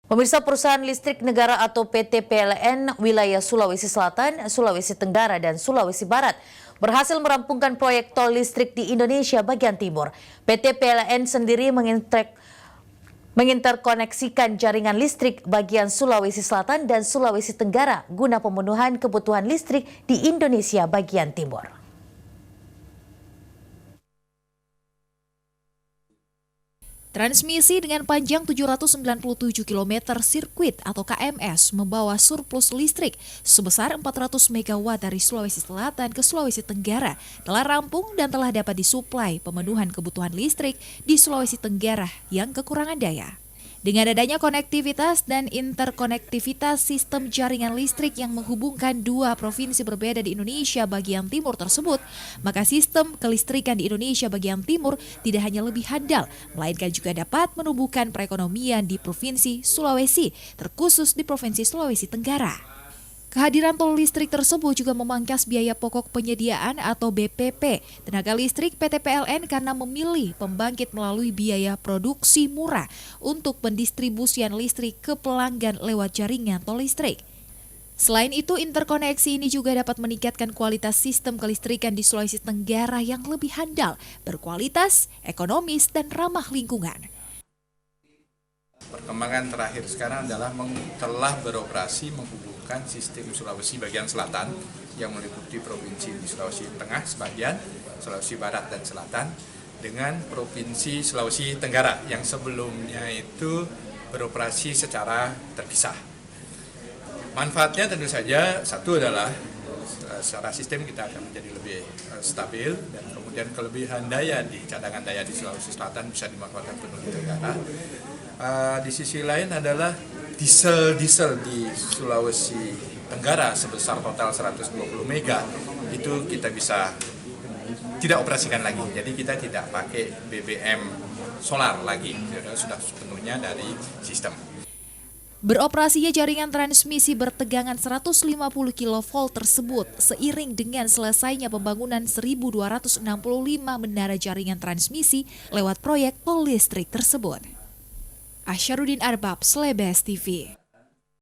Pemirsa, perusahaan listrik negara atau PT PLN wilayah Sulawesi Selatan, Sulawesi Tenggara, dan Sulawesi Barat berhasil merampungkan proyek tol listrik di Indonesia bagian timur. PT PLN sendiri menginterkoneksikan jaringan listrik bagian Sulawesi Selatan dan Sulawesi Tenggara guna pemenuhan kebutuhan listrik di Indonesia bagian timur. Transmisi dengan panjang 797 km sirkuit atau KMS membawa surplus listrik sebesar 400 MW dari Sulawesi Selatan ke Sulawesi Tenggara telah rampung dan telah dapat disuplai pemenuhan kebutuhan listrik di Sulawesi Tenggara yang kekurangan daya. Dengan adanya konektivitas dan interkonektivitas sistem jaringan listrik yang menghubungkan dua provinsi berbeda di Indonesia bagian timur tersebut, maka sistem kelistrikan di Indonesia bagian timur tidak hanya lebih handal, melainkan juga dapat menumbuhkan perekonomian di Provinsi Sulawesi, terkhusus di Provinsi Sulawesi Tenggara. Kehadiran tol listrik tersebut juga memangkas biaya pokok penyediaan atau BPP tenaga listrik PT PLN karena memilih pembangkit melalui biaya produksi murah untuk pendistribusian listrik ke pelanggan lewat jaringan tol listrik. Selain itu, interkoneksi ini juga dapat meningkatkan kualitas sistem kelistrikan di Sulawesi Tenggara yang lebih handal, berkualitas, ekonomis, dan ramah lingkungan. Perkembangan terakhir sekarang adalah telah beroperasi menghubungkan sistem Sulawesi bagian selatan yang meliputi provinsi di Sulawesi Tengah sebagian, Sulawesi Barat dan Selatan dengan provinsi Sulawesi Tenggara yang sebelumnya itu beroperasi secara terpisah. Manfaatnya tentu saja satu adalah secara sistem kita akan menjadi lebih stabil dan kemudian kelebihan daya di cadangan daya di Sulawesi Selatan bisa dimanfaatkan penuh di Tenggara. Di sisi lain adalah diesel di Sulawesi Tenggara sebesar total 120 mega itu kita bisa tidak operasikan lagi. Jadi kita tidak pakai BBM solar lagi, sudah sepenuhnya dari sistem. Beroperasinya jaringan transmisi bertegangan 150 kV tersebut seiring dengan selesainya pembangunan 1.265 menara jaringan transmisi lewat proyek tol listrik tersebut. Asyarudin Arbab, Slebes TV.